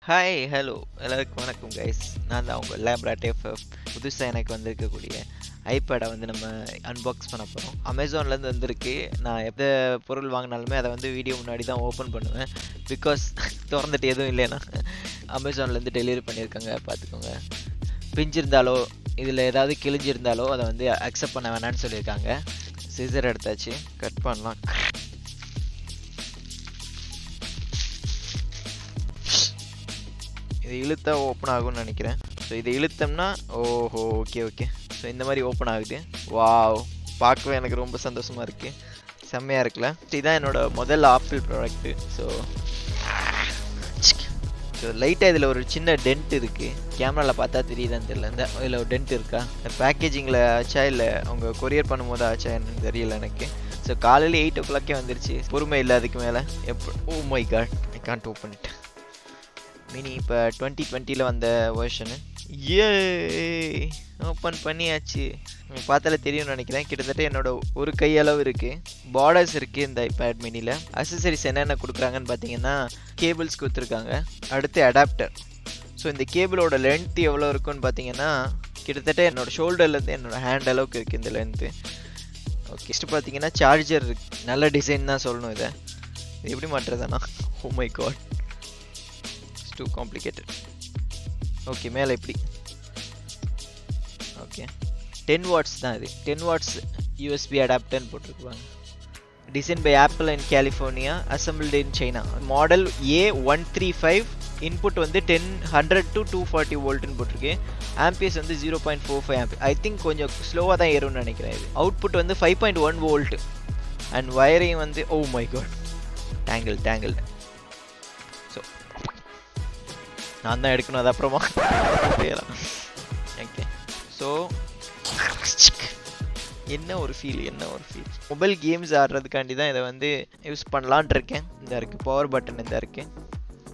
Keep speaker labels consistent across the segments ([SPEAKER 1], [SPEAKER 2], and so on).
[SPEAKER 1] Hi hello எல்லாருக்கும் வணக்கம் guys. நான் தான் உங்கள் லேப்ராட் எஃப்எஃப். புதுசாக எனக்கு வந்திருக்கக்கூடிய ஐபேடை வந்து நம்ம அன்பாக்ஸ் பண்ண போகிறோம். அமேசான்லேருந்து வந்திருக்கு. நான் எந்த பொருள் வாங்கினாலுமே அதை வந்து வீடியோ முன்னாடி தான் ஓப்பன் பண்ணுவேன். பிகாஸ் திறந்துட்டு எதுவும் இல்லைன்னா அமேசான்லேருந்து டெலிவரி பண்ணியிருக்காங்க, பார்த்துக்கோங்க. பிஞ்சிருந்தாலோ இதில் ஏதாவது கிழிஞ்சிருந்தாலோ அதை வந்து அக்செப்ட் பண்ண வேணான்னு சொல்லியிருக்காங்க. சிசர் எடுத்தாச்சு, கட் பண்ணலாம். இது இழுத்தா ஓப்பன் ஆகும்னு நினைக்கிறேன். ஸோ இதை இழுத்தோம்னா ஓஹோ ஓகே. ஸோ இந்த மாதிரி ஓப்பன் ஆகுது. வாவ், பார்க்கவே எனக்கு ரொம்ப சந்தோஷமாக இருக்குது. செம்மையாக இருக்குல்ல. இதுதான் என்னோட முதல் ஆப்பிள் ப்ராடக்ட்டு. ஸோ லைட்டாக இதில் ஒரு சின்ன டென்ட் இருக்குது. கேமராவில் பார்த்தா தெரியுதான்னு தெரியல. இந்த இதில் ஒரு டென்ட் இருக்கா? இந்த பேக்கேஜிங்கில் ஆச்சா இல்லை அவங்க கொரியர் பண்ணும்போது ஆச்சா என்னன்னு தெரியல எனக்கு. ஸோ காலையில் 8 o'clock வந்துருச்சு. பொறுமை இல்லை அதுக்கு மேலே. Oh my god, I can't open it. Mini இப்போ 2020 வந்த வெர்ஷனு. ஏ ஓப்பன் பண்ணியாச்சு. பார்த்தாலே தெரியும்னு நினைக்கிறேன். கிட்டத்தட்ட என்னோட ஒரு கையளவு இருக்குது. பார்டர்ஸ் இருக்குது இந்த ஐபேட் மினியில். அக்சசரிஸ் என்னென்ன கொடுக்குறாங்கன்னு பார்த்தீங்கன்னா, கேபிள்ஸ் கொடுத்துருக்காங்க. அடுத்து அடாப்டர். ஸோ இந்த கேபிளோட லென்த் எவ்வளோ இருக்குன்னு பார்த்தீங்கன்னா, கிட்டத்தட்ட என்னோட ஷோல்டர்லேருந்து என்னோட ஹேண்ட் அளவுக்கு இருக்குது இந்த லென்த்து. ஓகே, நெக்ஸ்ட்டு பார்த்தீங்கன்னா சார்ஜர் இருக்குது. நல்ல டிசைன் தான் சொல்லணும். இது எப்படி மாட்டுறதுனா, oh my God, too complicated. Okay, மேலே இப்படி. ஓகே, 10 watts தான் இது. 10 watts யூஎஸ்பி அடாப்டர்னு போட்டிருக்குவாங்க. Design by Apple in California, assembled in China. Model A135. Input வந்து 100 to 240 வோல்ட்னு போட்டிருக்கு. ஆம்பியர்ஸ் வந்து 0.45 ஆம்பியர். ஐ திங்க் கொஞ்சம் ஸ்லோவாக தான் ஏறும்னு நினைக்கிறேன். இது அவுட்புட் வந்து 5.1 வோல்ட். அண்ட் வயரிங் வந்து oh my god, tangle. So நான் தான் எடுக்கணும், அது அப்புறமா. ஓகே, ஸோ என்ன ஒரு ஃபீல். மொபைல் கேம்ஸ் ஆடுறதுக்காண்டி தான் இதை வந்து யூஸ் பண்ணலான் இருக்கேன். இந்த இருக்குது பவர் பட்டன், இந்த இருக்குது.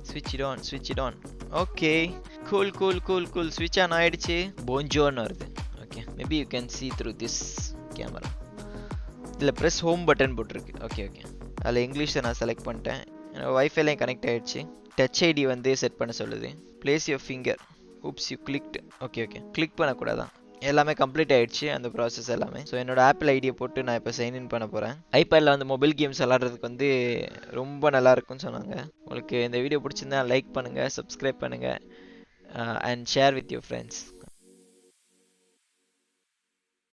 [SPEAKER 1] ஸ்விட்ச் இட் ஆன். Okay, cool. ஸ்விட்ச் ஆன் ஆகிடுச்சு. போஞ்சோன்னு வருது. Okay, maybe you can see through this camera. இதில் ப்ரெஸ் ஹோம் பட்டன் போட்டிருக்கு. ஓகே, அதில் இங்கிலீஷை நான் செலக்ட் பண்ணிட்டேன். என்னோட வைஃபைலையும் கனெக்ட் ஆகிடுச்சு. டச் ஐடி வந்து செட் பண்ண சொல்லுது. Place your finger. Oops, you clicked. Okay, click பண்ணக்கூடாதான். எல்லாமே கம்ப்ளீட் ஆகிடுச்சு அந்த ப்ராசஸ் எல்லாமே. ஸோ என்னோட ஆப்பிள் ஐடியை போட்டு நான் இப்போ சைன்இன் பண்ண போகிறேன். ஐபேடில் வந்து மொபைல் கேம்ஸ் விளாட்றதுக்கு வந்து ரொம்ப நல்லா இருக்குன்னு சொன்னாங்க. உங்களுக்கு இந்த வீடியோ பிடிச்சிருந்தா லைக் பண்ணுங்கள், சப்ஸ்கிரைப் பண்ணுங்கள், and share with your friends.